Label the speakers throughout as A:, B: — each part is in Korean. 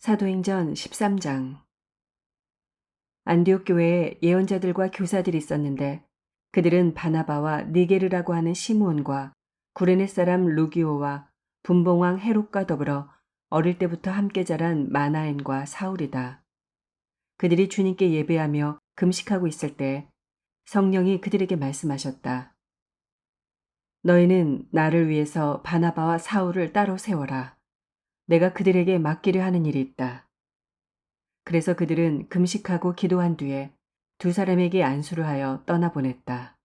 A: 사도행전 13장. 안디옥 교회에 예언자들과 교사들이 있었는데 그들은 바나바와 니게르라고 하는 시므온과 구레네 사람 루기오와 분봉왕 헤롯과 더불어 어릴 때부터 함께 자란 마나엔과 사울이다. 그들이 주님께 예배하며 금식하고 있을 때 성령이 그들에게 말씀하셨다. 너희는 나를 위해서 바나바와 사울을 따로 세워라. 내가 그들에게 맡기려 하는 일이 있다. 그래서 그들은 금식하고 기도한 뒤에 두 사람에게 안수를 하여 떠나보냈다.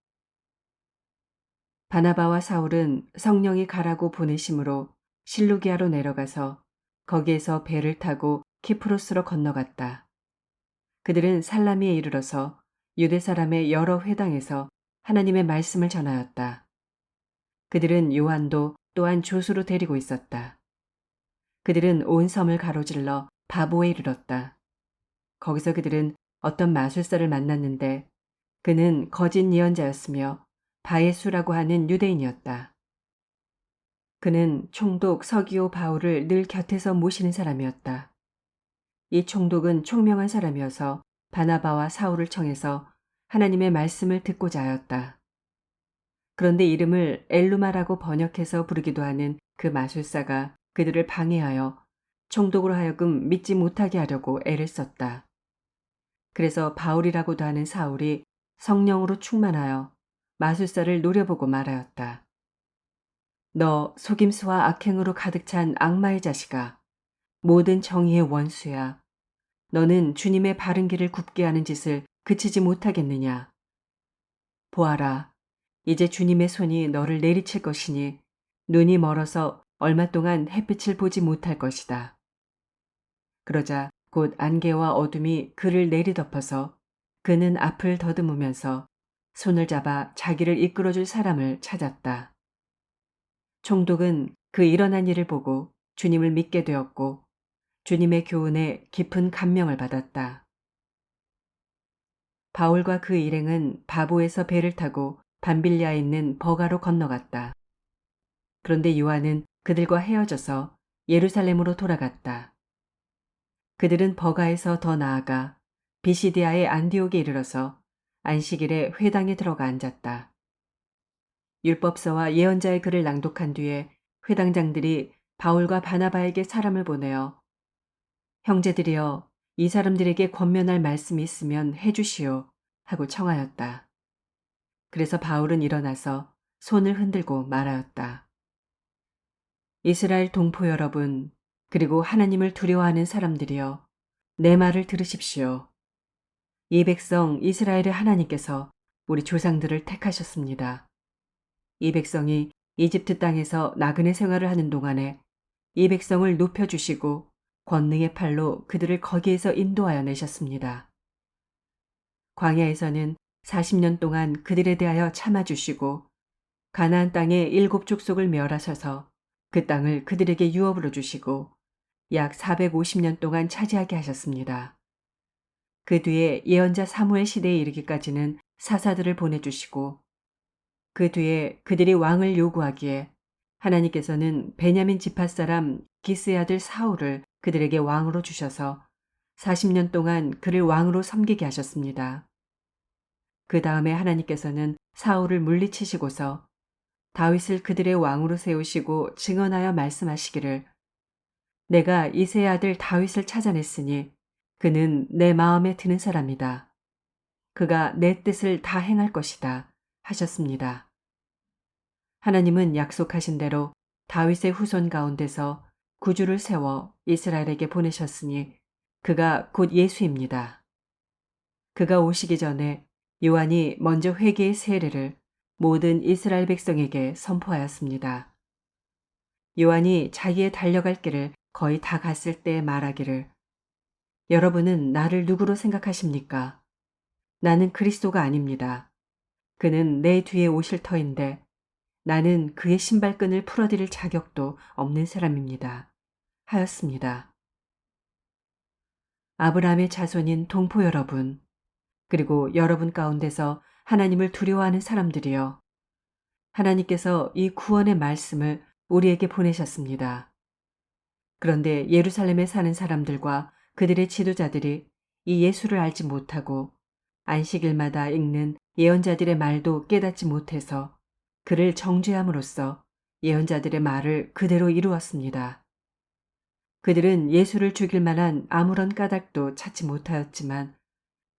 A: 바나바와 사울은 성령이 가라고 보내심으로 실루기아로 내려가서 거기에서 배를 타고 키프로스로 건너갔다. 그들은 살라미에 이르러서 유대 사람의 여러 회당에서 하나님의 말씀을 전하였다. 그들은 요한도 또한 조수로 데리고 있었다. 그들은 온 섬을 가로질러 바보에 이르렀다. 거기서 그들은 어떤 마술사를 만났는데 그는 거짓 예언자였으며 바예수라고 하는 유대인이었다. 그는 총독 서기오 바울을 늘 곁에서 모시는 사람이었다. 이 총독은 총명한 사람이어서 바나바와 사울을 청해서 하나님의 말씀을 듣고자 하였다. 그런데 이름을 엘루마라고 번역해서 부르기도 하는 그 마술사가 그들을 방해하여 총독으로 하여금 믿지 못하게 하려고 애를 썼다. 그래서 바울이라고도 하는 사울이 성령으로 충만하여 마술사를 노려보고 말하였다. 너 속임수와 악행으로 가득 찬 악마의 자식아, 모든 정의의 원수야. 너는 주님의 바른 길을 굽게 하는 짓을 그치지 못하겠느냐. 보아라, 이제 주님의 손이 너를 내리칠 것이니 눈이 멀어서 얼마 동안 햇빛을 보지 못할 것이다. 그러자 곧 안개와 어둠이 그를 내리덮어서 그는 앞을 더듬으면서 손을 잡아 자기를 이끌어줄 사람을 찾았다. 총독은 그 일어난 일을 보고 주님을 믿게 되었고 주님의 교훈에 깊은 감명을 받았다. 바울과 그 일행은 바보에서 배를 타고 밤빌리아에 있는 버가로 건너갔다. 그런데 요한은 그들과 헤어져서 예루살렘으로 돌아갔다. 그들은 버가에서 더 나아가 비시디아의 안디옥에 이르러서 안식일에 회당에 들어가 앉았다. 율법서와 예언자의 글을 낭독한 뒤에 회당장들이 바울과 바나바에게 사람을 보내어 형제들이여 이 사람들에게 권면할 말씀이 있으면 해주시오 하고 청하였다. 그래서 바울은 일어나서 손을 흔들고 말하였다. 이스라엘 동포 여러분, 그리고 하나님을 두려워하는 사람들이여, 내 말을 들으십시오. 이 백성 이스라엘의 하나님께서 우리 조상들을 택하셨습니다. 이 백성이 이집트 땅에서 나그네 생활을 하는 동안에 이 백성을 높여주시고 권능의 팔로 그들을 거기에서 인도하여 내셨습니다. 광야에서는 40년 동안 그들에 대하여 참아주시고 가나안 땅의 7족속을 멸하셔서 그 땅을 그들에게 유업으로 주시고 약 450년 동안 차지하게 하셨습니다. 그 뒤에 예언자 사무엘 시대에 이르기까지는 사사들을 보내주시고 그 뒤에 그들이 왕을 요구하기에 하나님께서는 베냐민 지파 사람 기스의 아들 사울을 그들에게 왕으로 주셔서 40년 동안 그를 왕으로 섬기게 하셨습니다. 그 다음에 하나님께서는 사울을 물리치시고서 다윗을 그들의 왕으로 세우시고 증언하여 말씀하시기를 내가 이새의 아들 다윗을 찾아냈으니 그는 내 마음에 드는 사람이다. 그가 내 뜻을 다 행할 것이다 하셨습니다. 하나님은 약속하신 대로 다윗의 후손 가운데서 구주를 세워 이스라엘에게 보내셨으니 그가 곧 예수입니다. 그가 오시기 전에 요한이 먼저 회개의 세례를 모든 이스라엘 백성에게 선포하였습니다. 요한이 자기의 달려갈 길을 거의 다 갔을 때 말하기를 여러분은 나를 누구로 생각하십니까? 나는 그리스도가 아닙니다. 그는 내 뒤에 오실 터인데 나는 그의 신발끈을 풀어드릴 자격도 없는 사람입니다. 하였습니다. 아브라함의 자손인 동포 여러분, 그리고 여러분 가운데서 하나님을 두려워하는 사람들이여, 하나님께서 이 구원의 말씀을 우리에게 보내셨습니다. 그런데 예루살렘에 사는 사람들과 그들의 지도자들이 이 예수를 알지 못하고 안식일마다 읽는 예언자들의 말도 깨닫지 못해서 그를 정죄함으로써 예언자들의 말을 그대로 이루었습니다. 그들은 예수를 죽일 만한 아무런 까닭도 찾지 못하였지만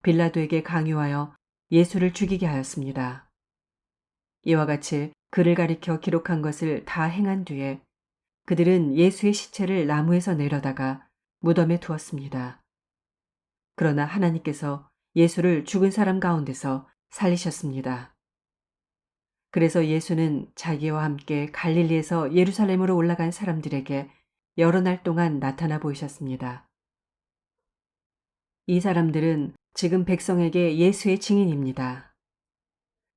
A: 빌라도에게 강요하여 예수를 죽이게 하였습니다. 이와 같이 그를 가리켜 기록한 것을 다 행한 뒤에 그들은 예수의 시체를 나무에서 내려다가 무덤에 두었습니다. 그러나 하나님께서 예수를 죽은 사람 가운데서 살리셨습니다. 그래서 예수는 자기와 함께 갈릴리에서 예루살렘으로 올라간 사람들에게 여러 날 동안 나타나 보이셨습니다. 이 사람들은 지금 백성에게 예수의 증인입니다.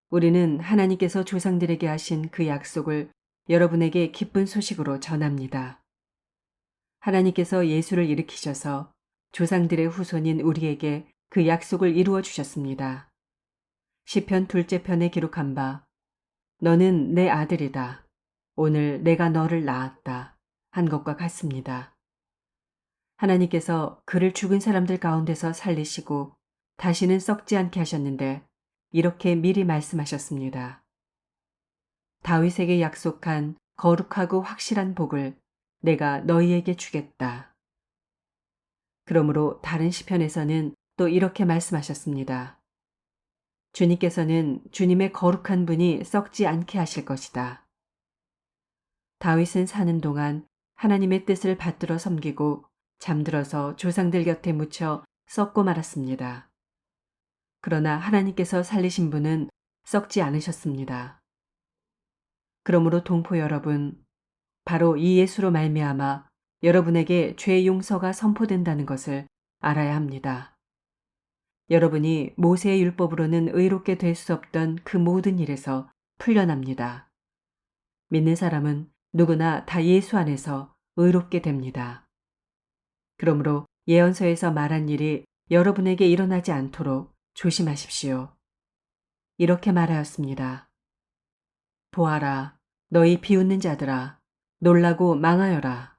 A: 우리는 하나님께서 조상들에게 하신 그 약속을 여러분에게 기쁜 소식으로 전합니다. 하나님께서 예수를 일으키셔서 조상들의 후손인 우리에게 그 약속을 이루어 주셨습니다. 시편 2째 편에 기록한 바 너는 내 아들이다. 오늘 내가 너를 낳았다. 한 것과 같습니다. 하나님께서 그를 죽은 사람들 가운데서 살리시고 다시는 썩지 않게 하셨는데 이렇게 미리 말씀하셨습니다. 다윗에게 약속한 거룩하고 확실한 복을 내가 너희에게 주겠다. 그러므로 다른 시편에서는 또 이렇게 말씀하셨습니다. 주님께서는 주님의 거룩한 분이 썩지 않게 하실 것이다. 다윗은 사는 동안 하나님의 뜻을 받들어 섬기고 잠들어서 조상들 곁에 묻혀 썩고 말았습니다. 그러나 하나님께서 살리신 분은 썩지 않으셨습니다. 그러므로 동포 여러분, 바로 이 예수로 말미암아 여러분에게 죄 용서가 선포된다는 것을 알아야 합니다. 여러분이 모세의 율법으로는 의롭게 될 수 없던 그 모든 일에서 풀려납니다. 믿는 사람은 누구나 다 예수 안에서 의롭게 됩니다. 그러므로 예언서에서 말한 일이 여러분에게 일어나지 않도록 조심하십시오. 이렇게 말하였습니다. 보아라, 너희 비웃는 자들아, 놀라고 망하여라.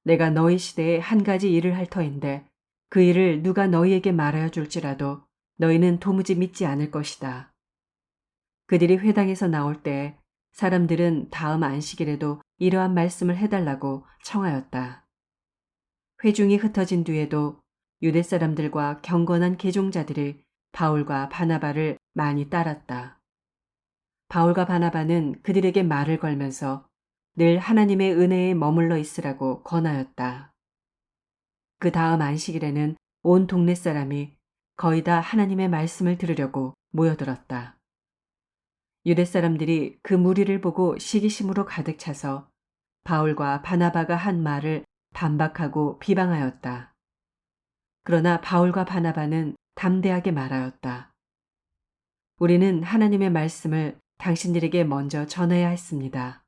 A: 내가 너희 시대에 한 가지 일을 할 터인데 그 일을 누가 너희에게 말하여 줄지라도 너희는 도무지 믿지 않을 것이다. 그들이 회당에서 나올 때 사람들은 다음 안식일에도 이러한 말씀을 해달라고 청하였다. 회중이 흩어진 뒤에도 유대 사람들과 경건한 계종자들이 바울과 바나바를 많이 따랐다. 바울과 바나바는 그들에게 말을 걸면서 늘 하나님의 은혜에 머물러 있으라고 권하였다. 그 다음 안식일에는 온 동네 사람이 거의 다 하나님의 말씀을 들으려고 모여들었다. 유대 사람들이 그 무리를 보고 시기심으로 가득 차서 바울과 바나바가 한 말을 반박하고 비방하였다. 그러나 바울과 바나바는 담대하게 말하였다. 우리는 하나님의 말씀을 당신들에게 먼저 전해야 했습니다.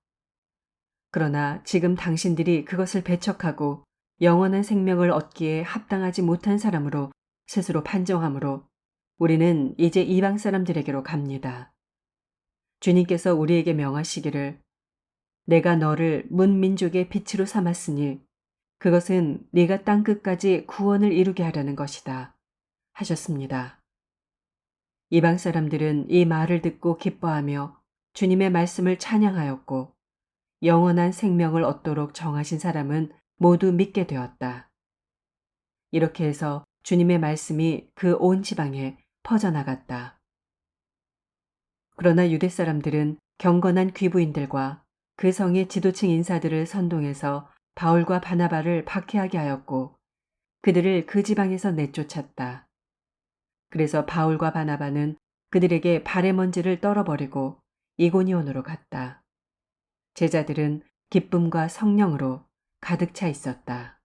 A: 그러나 지금 당신들이 그것을 배척하고 영원한 생명을 얻기에 합당하지 못한 사람으로 스스로 판정하므로 우리는 이제 이방 사람들에게로 갑니다. 주님께서 우리에게 명하시기를 내가 너를 문민족의 빛으로 삼았으니 그것은 네가 땅끝까지 구원을 이루게 하려는 것이다 하셨습니다. 이방 사람들은 이 말을 듣고 기뻐하며 주님의 말씀을 찬양하였고 영원한 생명을 얻도록 정하신 사람은 모두 믿게 되었다. 이렇게 해서 주님의 말씀이 그 온 지방에 퍼져나갔다. 그러나 유대 사람들은 경건한 귀부인들과 그 성의 지도층 인사들을 선동해서 바울과 바나바를 박해하게 하였고 그들을 그 지방에서 내쫓았다. 그래서 바울과 바나바는 그들에게 발의 먼지를 떨어버리고 이고니온으로 갔다. 제자들은 기쁨과 성령으로 가득 차 있었다.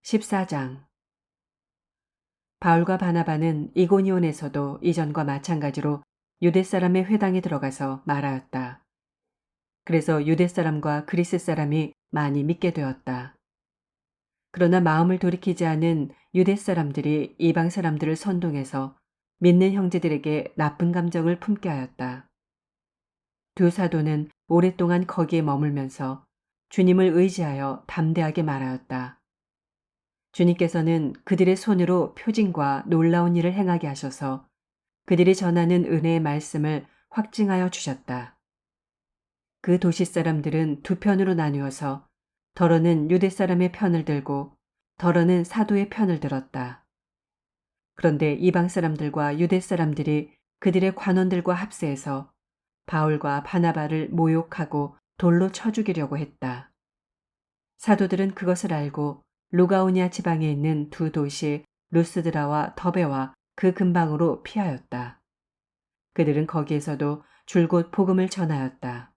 A: 14장 바울과 바나바는 이고니온에서도 이전과 마찬가지로 유대 사람의 회당에 들어가서 말하였다. 그래서 유대 사람과 그리스 사람이 많이 믿게 되었다. 그러나 마음을 돌이키지 않은 유대 사람들이 이방 사람들을 선동해서 믿는 형제들에게 나쁜 감정을 품게 하였다. 두 사도는 오랫동안 거기에 머물면서 주님을 의지하여 담대하게 말하였다. 주님께서는 그들의 손으로 표징과 놀라운 일을 행하게 하셔서 그들이 전하는 은혜의 말씀을 확증하여 주셨다. 그 도시 사람들은 두 편으로 나뉘어서 더러는 유대 사람의 편을 들고 더러는 사도의 편을 들었다. 그런데 이방 사람들과 유대 사람들이 그들의 관원들과 합세해서 바울과 바나바를 모욕하고 돌로 쳐 죽이려고 했다. 사도들은 그것을 알고 루가오니아 지방에 있는 두 도시 루스드라와 더베와 그 근방으로 피하였다. 그들은 거기에서도 줄곧 복음을 전하였다.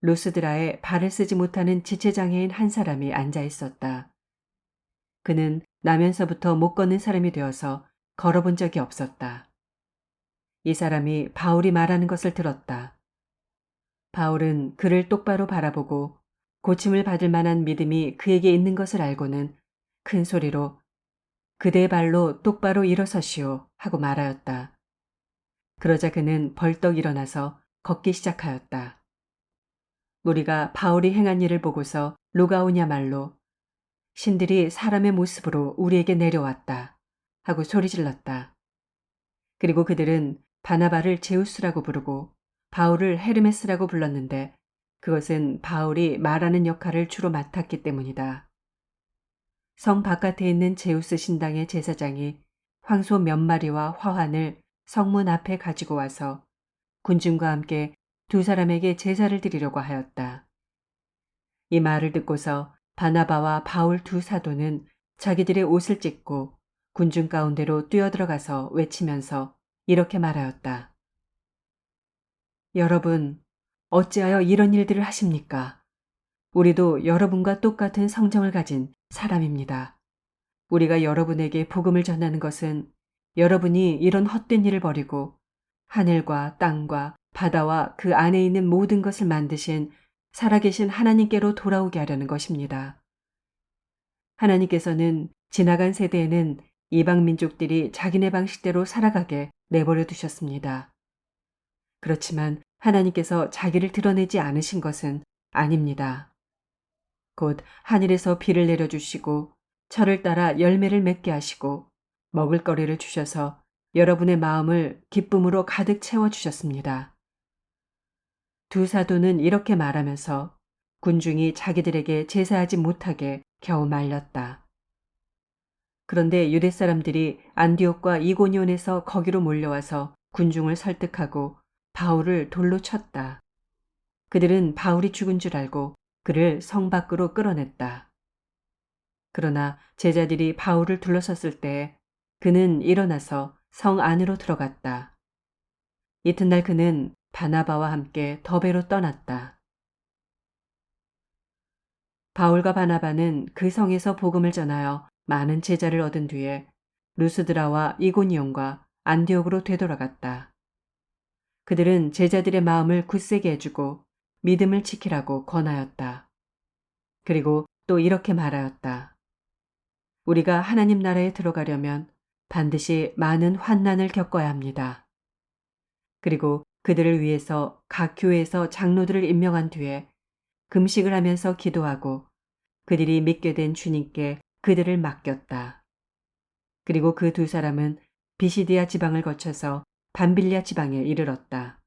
A: 루스드라에 발을 쓰지 못하는 지체장애인 한 사람이 앉아 있었다. 그는 나면서부터 못 걷는 사람이 되어서 걸어본 적이 없었다. 이 사람이 바울이 말하는 것을 들었다. 바울은 그를 똑바로 바라보고 고침을 받을 만한 믿음이 그에게 있는 것을 알고는 큰 소리로 그대의 발로 똑바로 일어서시오 하고 말하였다. 그러자 그는 벌떡 일어나서 걷기 시작하였다. 무리가 바울이 행한 일을 보고서 루가오냐 말로 신들이 사람의 모습으로 우리에게 내려왔다 하고 소리질렀다. 그리고 그들은 바나바를 제우스라고 부르고 바울을 헤르메스라고 불렀는데 그것은 바울이 말하는 역할을 주로 맡았기 때문이다. 성 바깥에 있는 제우스 신당의 제사장이 황소 몇 마리와 화환을 성문 앞에 가지고 와서 군중과 함께 두 사람에게 제사를 드리려고 하였다. 이 말을 듣고서 바나바와 바울 두 사도는 자기들의 옷을 찢고 군중 가운데로 뛰어들어가서 외치면서 이렇게 말하였다. 여러분, 어찌하여 이런 일들을 하십니까? 우리도 여러분과 똑같은 성정을 가진 사람입니다. 우리가 여러분에게 복음을 전하는 것은 여러분이 이런 헛된 일을 버리고 하늘과 땅과 바다와 그 안에 있는 모든 것을 만드신 살아계신 하나님께로 돌아오게 하려는 것입니다. 하나님께서는 지나간 세대에는 이방 민족들이 자기네 방식대로 살아가게 내버려 두셨습니다. 그렇지만 하나님께서 자기를 드러내지 않으신 것은 아닙니다. 곧 하늘에서 비를 내려주시고 철을 따라 열매를 맺게 하시고 먹을거리를 주셔서 여러분의 마음을 기쁨으로 가득 채워주셨습니다. 두 사도는 이렇게 말하면서 군중이 자기들에게 제사하지 못하게 겨우 말렸다. 그런데 유대 사람들이 안디옥과 이고니온에서 거기로 몰려와서 군중을 설득하고 바울을 돌로 쳤다. 그들은 바울이 죽은 줄 알고 그를 성 밖으로 끌어냈다. 그러나 제자들이 바울을 둘러섰을 때 그는 일어나서 성 안으로 들어갔다. 이튿날 그는 바나바와 함께 더베로 떠났다. 바울과 바나바는 그 성에서 복음을 전하여 많은 제자를 얻은 뒤에 루스드라와 이고니온과 안디옥으로 되돌아갔다. 그들은 제자들의 마음을 굳세게 해주고 믿음을 지키라고 권하였다. 그리고 또 이렇게 말하였다. 우리가 하나님 나라에 들어가려면 반드시 많은 환난을 겪어야 합니다. 그리고 그들을 위해서 각 교회에서 장로들을 임명한 뒤에 금식을 하면서 기도하고 그들이 믿게 된 주님께 그들을 맡겼다. 그리고 그 두 사람은 비시디아 지방을 거쳐서 밤빌리아 지방에 이르렀다.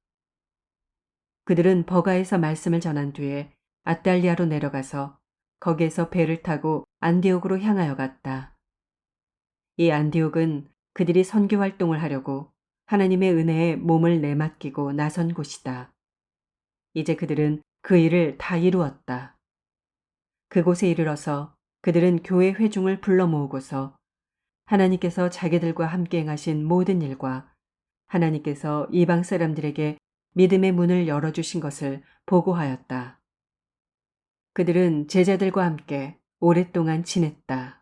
A: 그들은 버가에서 말씀을 전한 뒤에 아달리아로 내려가서 거기에서 배를 타고 안디옥으로 향하여 갔다. 이 안디옥은 그들이 선교 활동을 하려고 하나님의 은혜에 몸을 내맡기고 나선 곳이다. 이제 그들은 그 일을 다 이루었다. 그곳에 이르러서 그들은 교회 회중을 불러 모으고서 하나님께서 자기들과 함께 행하신 모든 일과 하나님께서 이방 사람들에게 믿음의 문을 열어주신 것을 보고하였다. 그들은 제자들과 함께 오랫동안 지냈다.